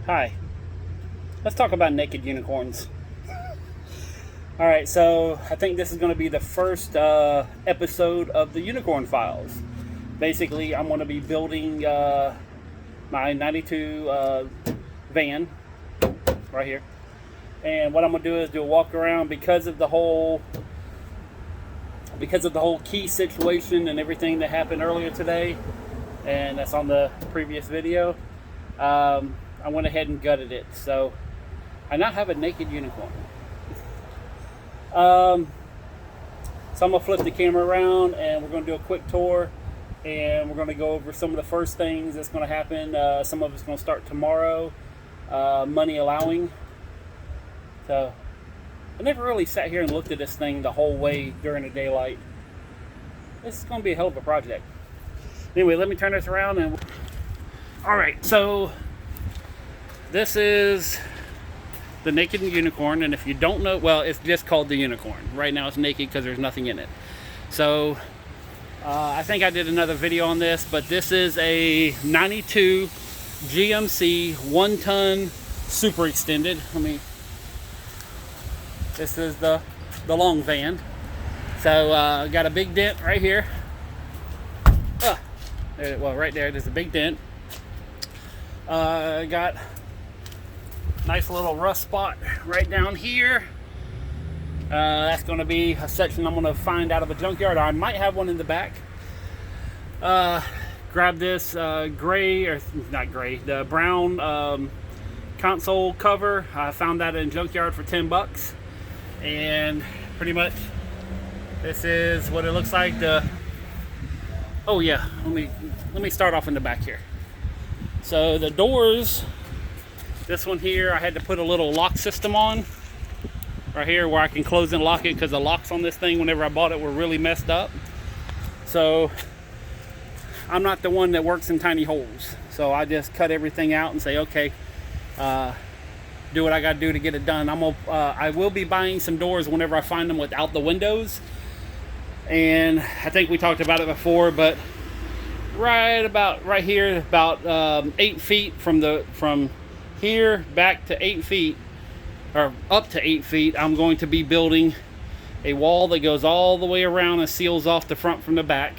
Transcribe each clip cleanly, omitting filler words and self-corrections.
Hi. Let's talk about naked unicorns. Alright, so I think this is going to be the first episode of the Unicorn Files. Basically, I'm going to be building my 92 van right here. And what I'm going to do is do a walk around because of the whole key situation and everything that happened earlier today. And that's on the previous video. I went ahead and gutted it. So I now have a naked unicorn. So I'm going to flip the camera around and we're going to do a quick tour. And we're going to go over some of the first things that's going to happen. Some of it's going to start tomorrow, money allowing. So I never really sat here and looked at this thing the whole way during the daylight. This is going to be a hell of a project. Anyway, let me turn this around and... Alright, so this is the naked unicorn, and if you don't know, well, it's just called the unicorn. Right now it's naked because there's nothing in it. So I think I did another video on this, but this is a 92 GMC 1-ton super extended. This is the long van. So got a big dent right here. Well, right there's a big dent. Got nice little rust spot right down here. That's going to be a section I'm going to find out of a junkyard. I might have one in the back. Grab this gray, or not gray, the brown console cover. I found that in a junkyard for 10 bucks. And pretty much this is what it looks like. Oh yeah, let me start off in the back here. So the doors, this one here, I had to put a little lock system on right here where I can close and lock it, because the locks on this thing whenever I bought it were really messed up. So I'm not the one that works in tiny holes, so I just cut everything out and say, okay, do what I got to do to get it done. I will be buying some doors whenever I find them without the windows. And I think we talked about it before, but right here, about 8 feet from here back to 8 feet, or up to 8 feet, I'm going to be building a wall that goes all the way around and seals off the front from the back.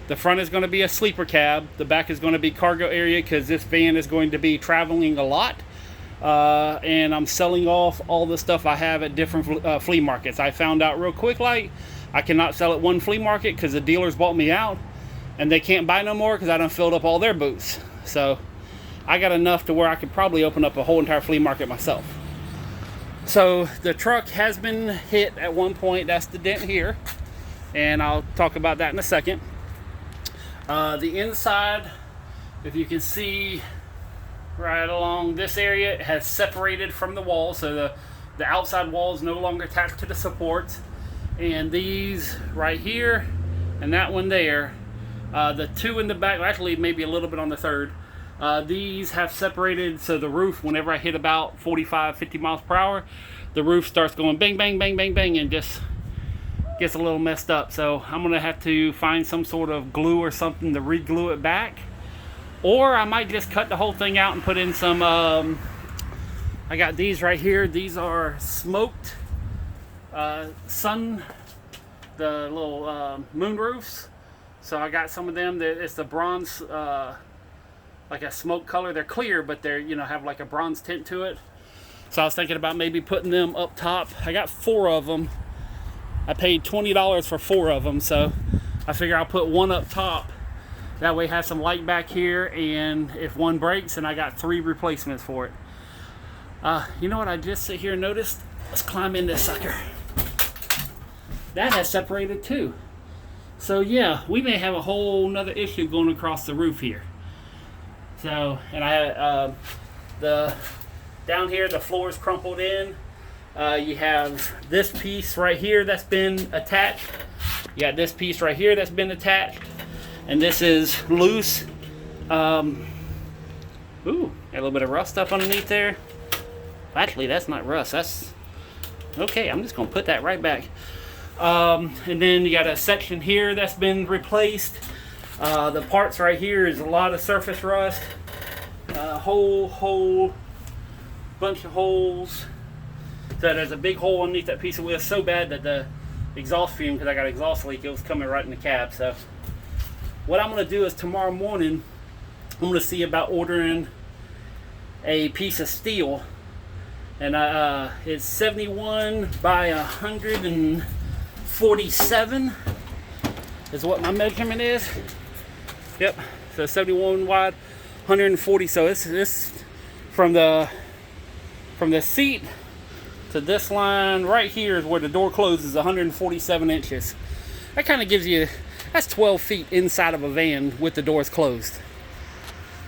The front is going to be a sleeper cab. The back is going to be cargo area, because this van is going to be traveling a lot. And I'm selling off all the stuff I have at different flea markets. I found out real quick, like, I cannot sell at one flea market because the dealers bought me out, and they can't buy no more because I done filled up all their booths. So I got enough to where I could probably open up a whole entire flea market myself. So the truck has been hit at one point. That's the dent here, and I'll talk about that in a second. The inside, if you can see right along this area, it has separated from the wall, so the outside wall is no longer attached to the supports. And these right here and that one there, the two in the back, actually maybe a little bit on the third, these have separated, so the roof, whenever I hit about 45-50 miles per hour, the roof starts going bang bang bang bang bang and just gets a little messed up. So I'm gonna have to find some sort of glue or something to re-glue it back, or I might just cut the whole thing out and put in some I got these right here. These are smoked the little moon roofs. So I got some of them. It's the bronze, like a smoke color. They're clear, but they're, have like a bronze tint to it. So I was thinking about maybe putting them up top. I got 4 of them. I paid $20 for 4 of them, so I figure I'll put one up top. That way have some light back here, and if one breaks, then I got 3 replacements for it. You know what I just sit here and noticed? Let's climb in this sucker. That has separated too. So yeah, we may have a whole nother issue going across the roof here. So, and I down here the floor is crumpled in. You have this piece right here that's been attached. You got this piece right here that's been attached, and this is loose. Ooh, got a little bit of rust up underneath there. Actually, that's not rust. That's okay. I'm just gonna put that right back. And then you got a section here that's been replaced. The parts right here is a lot of surface rust. Whole bunch of holes. So there's a big hole underneath that piece of wheel so bad that the exhaust fume, because I got an exhaust leak, it was coming right in the cab. So what I'm going to do is tomorrow morning, I'm going to see about ordering a piece of steel. And it's 71 by 147 is what my measurement is. Yep, so 71 wide, 140. So this from the seat to this line right here is where the door closes, 147 inches. That kind of gives you, that's 12 feet inside of a van with the doors closed.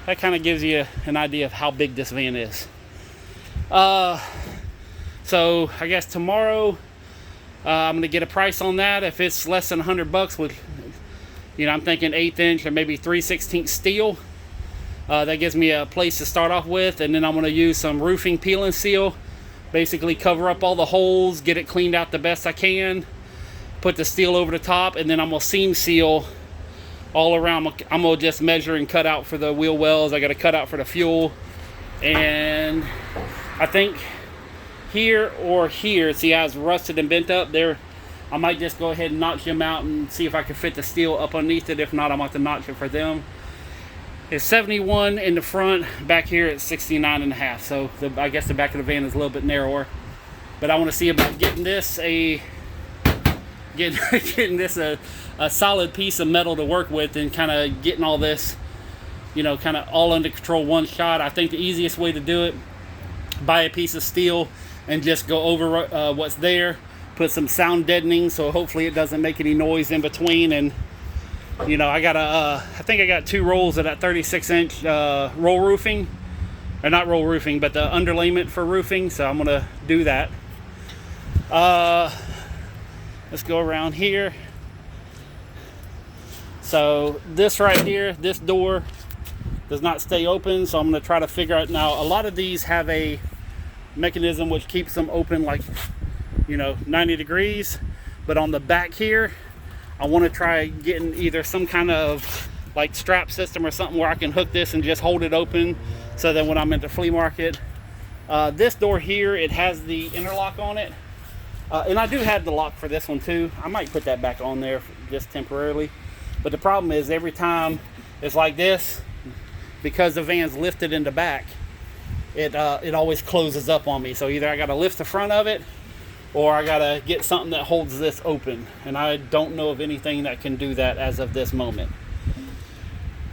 That kind of gives you an idea of how big this van is. So I guess tomorrow I'm gonna get a price on that. If it's less than $100 with, I'm thinking 1/8 inch or maybe 3/16 steel. That gives me a place to start off with, and then I'm gonna use some roofing peel and seal. Basically cover up all the holes, get it cleaned out the best I can, put the steel over the top, and then I'm gonna seam seal all around. I'm gonna just measure and cut out for the wheel wells. I gotta cut out for the fuel, and I think here or here, see how it's rusted and bent up there, I might just go ahead and notch them out and see if I can fit the steel up underneath it. If not, I'm going to have to notch it for them. It's 71 in the front, back here it's 69.5. So I guess the back of the van is a little bit narrower. But I want to see about getting this a solid piece of metal to work with, and kind of getting all this, kind of all under control one shot. I think the easiest way to do it, buy a piece of steel and just go over what's there, put some sound deadening so hopefully it doesn't make any noise in between. And I think I got 2 rolls of that 36-inch roll roofing, or not roll roofing, but the underlayment for roofing. So I'm gonna do that. Let's go around here. So this right here, this door does not stay open, so I'm going to try to figure out. Now, a lot of these have a mechanism which keeps them open, like 90 degrees, but on the back here I want to try getting either some kind of like strap system or something where I can hook this and just hold it open, so that when I'm at the flea market, this door here, it has the interlock on it, and I do have the lock for this one too. I might put that back on there just temporarily, but the problem is every time it's like this, because the van's lifted in the back, it always closes up on me. So either I got to lift the front of it, or I got to get something that holds this open, and I don't know of anything that can do that as of this moment.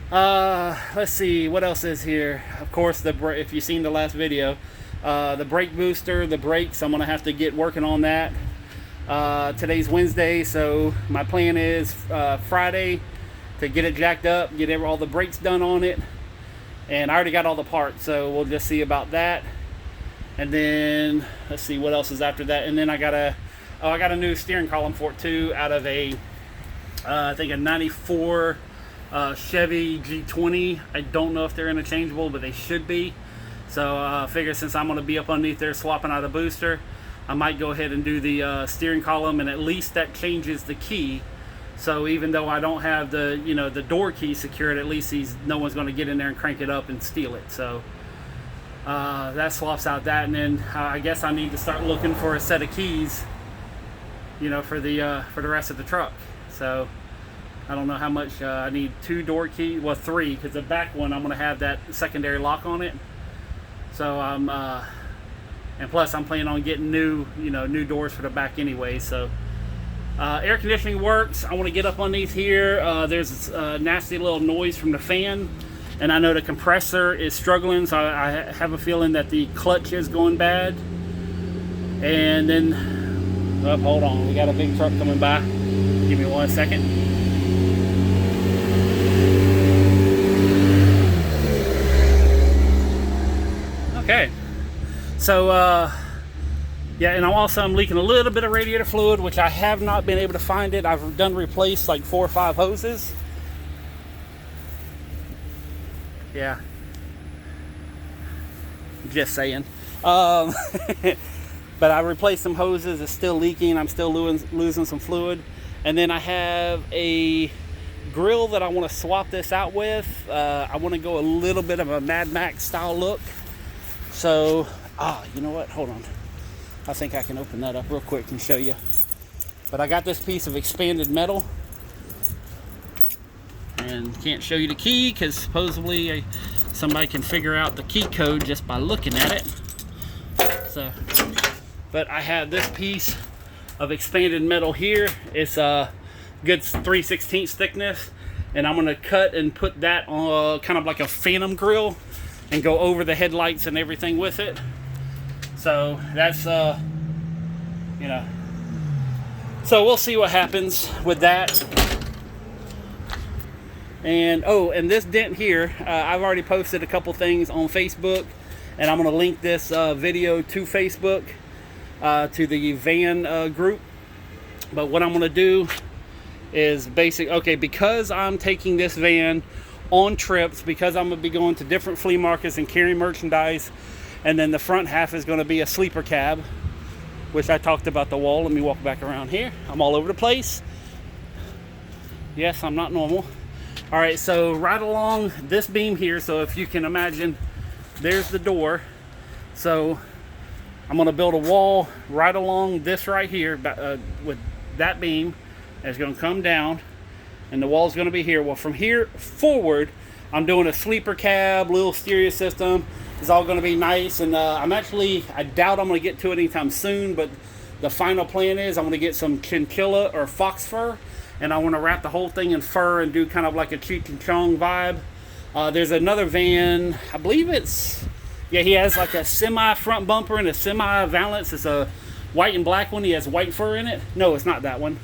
Let's see what else is here. Of course, if you've seen the last video, the brake booster, the brakes, I'm gonna have to get working on that. Today's Wednesday, so my plan is Friday to get it jacked up, get all the brakes done on it, and I already got all the parts, so we'll just see about that. And then let's see what else is after that. And then I got a new steering column for it too, out of a I think a 94 Chevy G20. I don't know if they're interchangeable, but they should be. So I figure since I'm going to be up underneath there swapping out a booster, I might go ahead and do the steering column, and at least that changes the key. So even though I don't have the the door key secured, at least no one's going to get in there and crank it up and steal it. So that swaps out that, and then I guess I need to start looking for a set of keys, for the rest of the truck. So I don't know how much I need. 2 door keys, well 3, because the back one I'm going to have that secondary lock on it. So and plus I'm planning on getting new doors for the back anyway. So air conditioning works. I want to get up underneath here. There's a nasty little noise from the fan, and I know the compressor is struggling, so I have a feeling that the clutch is going bad. And then, oh, hold on, we got a big truck coming by. Give me 1 second. Okay, so yeah, and I'm leaking a little bit of radiator fluid, which I have not been able to find it. I've replaced like 4 or 5 hoses. Yeah, just saying. But I replaced some hoses. It's still leaking. I'm still losing some fluid. And then I have a grill that I want to swap this out with. I want to go a little bit of a Mad Max style look. So You know what? Hold on. I think I can open that up real quick and show you. But I got this piece of expanded metal. And can't show you the key because supposedly somebody can figure out the key code just by looking at it. So, but I have this piece of expanded metal here. It's a good 3/16 thickness, and I'm gonna cut and put that on kind of like a phantom grill and go over the headlights and everything with it. So that's you know, so we'll see what happens with that. And and this dent here, I've already posted a couple things on Facebook, and I'm going to link this video to Facebook, to the van group. But what I'm going to do is because I'm taking this van on trips, because I'm going to be going to different flea markets and carrying merchandise, and then the front half is going to be a sleeper cab, which I talked about the wall. Let me walk back around here. I'm all over the place. Yes, I'm not normal. All right, so right along this beam here, so if you can imagine, there's the door. So I'm going to build a wall right along this right here with that beam. It's going to come down, and the wall's going to be here. Well, from here forward, I'm doing a sleeper cab, little stereo system. It's all going to be nice, and I doubt I'm going to get to it anytime soon, but the final plan is I'm going to get some chinchilla or fox fur, and I want to wrap the whole thing in fur and do kind of like a Cheech and Chong vibe. There's another van, I believe he has like a semi front bumper and a semi Valance. It's a white and black one. He has white fur in it. No, it's not that one.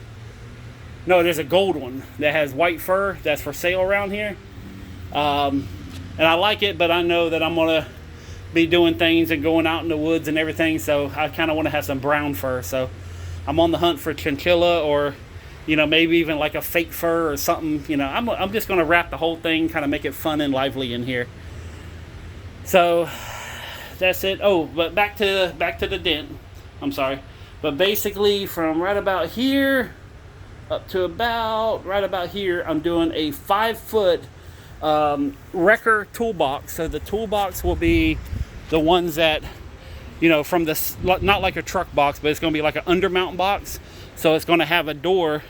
No, there's a gold one that has white fur that's for sale around here. And I like it, but I know that I'm going to be doing things and going out in the woods and everything, so I kind of want to have some brown fur. So I'm on the hunt for chinchilla, or maybe even like a fake fur or something. I'm just going to wrap the whole thing, kind of make it fun and lively in here. So that's it. But back to the dent. I'm sorry. But basically from right about here up to about right about here, I'm doing a 5-foot wrecker toolbox. So the toolbox will be the ones that, from this, not like a truck box, but it's going to be like an undermount box. So it's going to have a door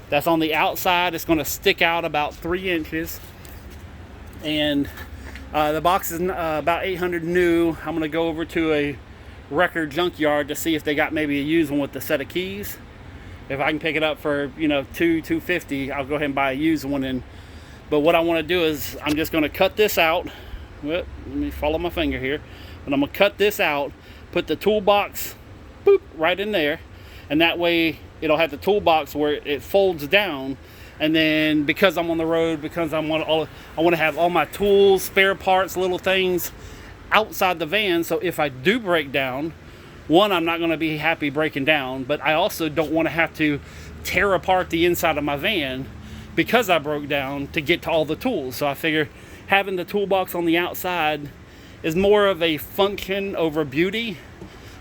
that's on the outside. It's going to stick out about 3 inches. And the box is about 800 new. I'm going to go over to a wrecker junkyard to see if they got maybe a used one with the set of keys. If I can pick it up for, $250, I'll go ahead and buy a used one. But what I want to do is I'm just going to cut this out. Well, let me follow my finger here. But I'm going to cut this out, put the toolbox right in there. And that way it'll have the toolbox where it folds down. And then because I'm on the road, because I want to have all my tools, spare parts, little things outside the van. So if I do break down, one, I'm not going to be happy breaking down. But I also don't want to have to tear apart the inside of my van because I broke down to get to all the tools. So I figure having the toolbox on the outside is more of a function over beauty,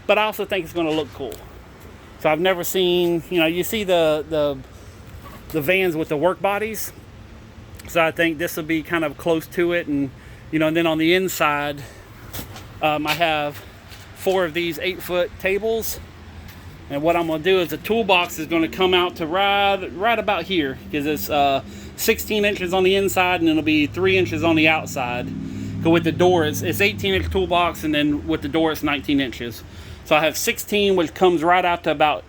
but I also think it's going to look cool. So I've never seen, you see the vans with the work bodies. So I think this will be kind of close to it. And, and then on the inside, I have 4 of these 8-foot tables. And what I'm going to do is the toolbox is going to come out to right about here, because it's 16 inches on the inside and it'll be 3 inches on the outside. But with the door, it's 18-inch toolbox, and then with the door it's 19 inches. So I have 16, which comes right out to about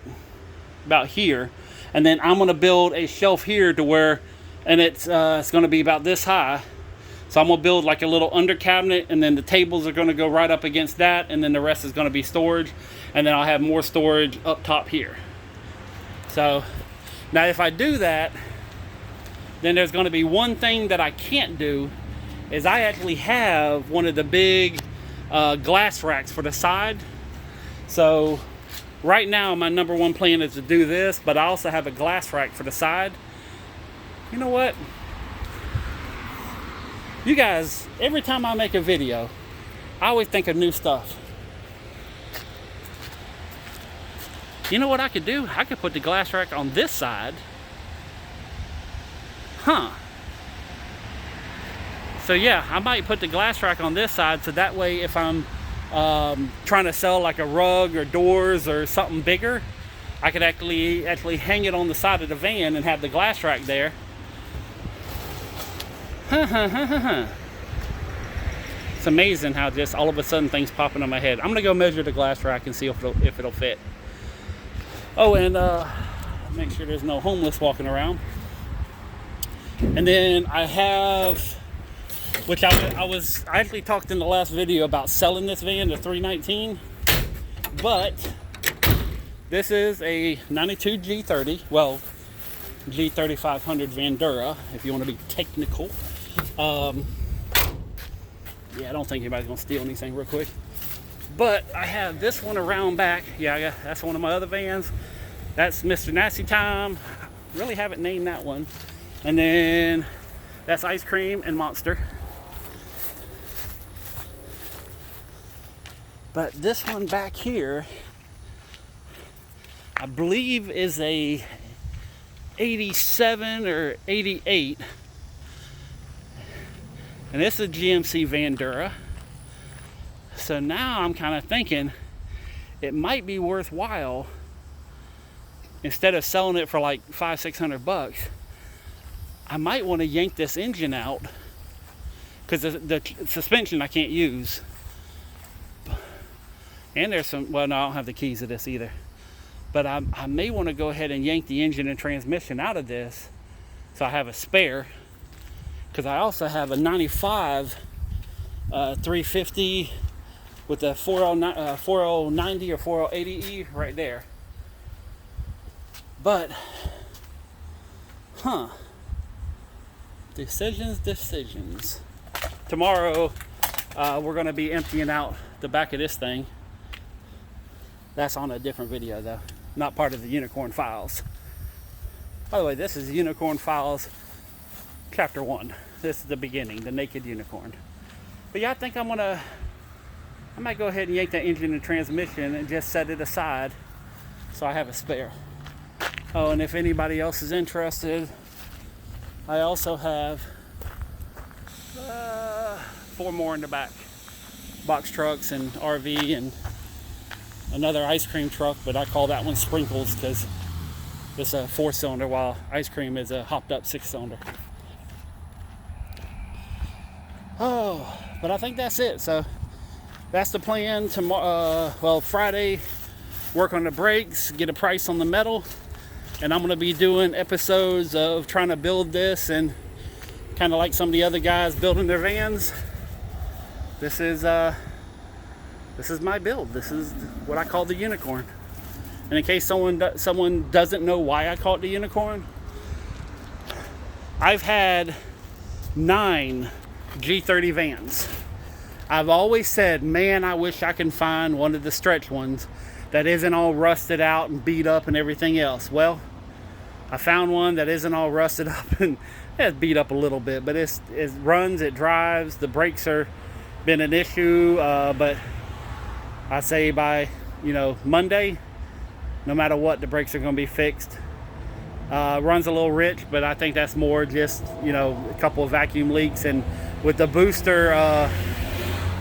here. And then I'm going to build a shelf here to where, and it's going to be about this high. So I'm going to build like a little under cabinet, and then the tables are going to go right up against that, and then the rest is going to be storage. And then I'll have more storage up top here. So now if I do that, then there's going to be one thing that I can't do, is I actually have one of the big glass racks for the side. So right now my number one plan is to do this, but I also have a glass rack for the side. You know what? You guys, every time I make a video, I always think of new stuff. You know what I could do? I could put the glass rack on this side. So yeah, I might put the glass rack on this side, so that way if I'm trying to sell like a rug or doors or something bigger, I could actually hang it on the side of the van and have the glass rack there. It's amazing how just all of a sudden things pop into my head. I'm gonna go measure the glass rack and see if it'll fit. Oh, and make sure there's no homeless walking around. And then I have, which I actually talked in the last video about selling this van, the 319, but this is a 92 G30, well, G3500 Vandura, if you want to be technical. Yeah, I don't think anybody's gonna steal anything real quick. But I have this one around back. Yeah, that's one of my other vans. That's Mr. Nasty Time. Really haven't named that one. And then that's Ice Cream and Monster. But this one back here, I believe is a 87 or 88. And this is a GMC Vandura. So now I'm kind of thinking it might be worthwhile, instead of selling it for like $500-600, I might want to yank this engine out, because the suspension I can't use. And there's some, well, no, I don't have the keys to this either. But I may want to go ahead and yank the engine and transmission out of this, so I have a spare. Because I also have a 95 350 with a 4090 or 4080E right there. But, decisions. Tomorrow, we're going to be emptying out the back of this thing. That's on a different video though, not part of the Unicorn Files. By the way, this is Unicorn Files Chapter 1. This is the beginning, the naked unicorn. But yeah, I think I might go ahead and yank that engine and transmission and just set it aside so I have a spare. Oh, and if anybody else is interested, I also have 4 more in the back. Box trucks and RV and another ice cream truck, but I call that one Sprinkles because it's a 4-cylinder while Ice Cream is a hopped up 6-cylinder. Oh, but I think that's it. So that's the plan. Tomorrow, well, Friday, work on the brakes, get a price on the metal, and I'm going to be doing episodes of trying to build this, and kind of like some of the other guys building their vans. This is my build. This is what I call the Unicorn. And in case someone doesn't know why I call it the Unicorn, I've had 9 G30 vans. I've always said, man, I wish I can find one of the stretch ones that isn't all rusted out and beat up and everything else. Well, I found one that isn't all rusted up and it's beat up a little bit, but it runs, it drives, the brakes are been an issue, but I say by Monday, no matter what, the brakes are going to be fixed. Runs a little rich, but I think that's more just a couple of vacuum leaks, and with the booster,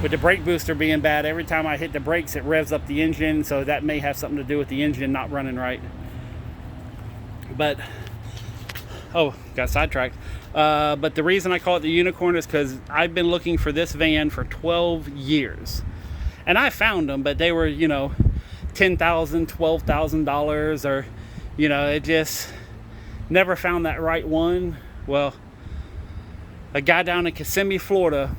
with the brake booster being bad, every time I hit the brakes it revs up the engine, so that may have something to do with the engine not running right. But got sidetracked. But the reason I call it the Unicorn is because I've been looking for this van for 12 years. And I found them, but they were, $10,000, $12,000, or, it just never found that right one. Well, a guy down in Kissimmee, Florida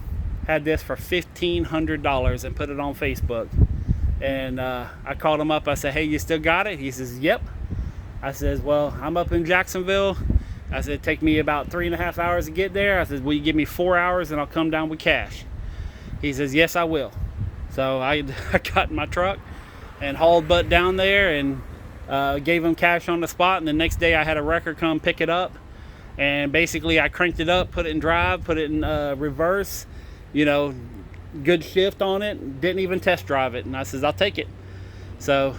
had this for $1,500 and put it on Facebook. And I called him up. I said, hey, you still got it? He says, yep. I says, well, I'm up in Jacksonville. I said, take me about 3.5 hours to get there. I said, will you give me 4 hours and I'll come down with cash? He says, yes, I will. So I got in my truck and hauled butt down there and gave him cash on the spot. And the next day I had a wrecker come pick it up. And basically I cranked it up, put it in drive, put it in reverse, good shift on it. Didn't even test drive it. And I says, I'll take it. So,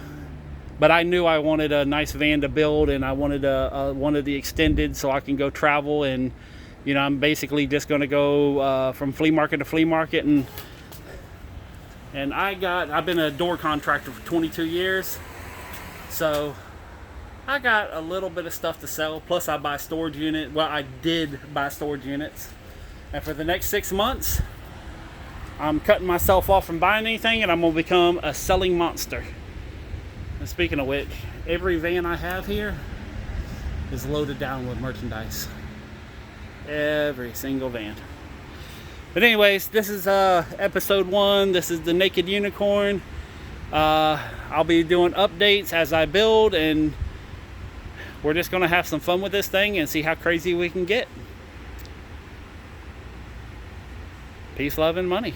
but I knew I wanted a nice van to build, and I wanted the extended so I can go travel. And, I'm basically just going to go from flea market to flea market and And I've been a door contractor for 22 years. So I got a little bit of stuff to sell. Plus I buy storage unit. Well, I did buy storage units. And for the next 6 months, I'm cutting myself off from buying anything, and I'm going to become a selling monster. And speaking of which, every van I have here is loaded down with merchandise. Every single van. But anyways, this is episode 1. This is the Naked Unicorn. I'll be doing updates as I build, and we're just going to have some fun with this thing and see how crazy we can get. Peace, love, and money.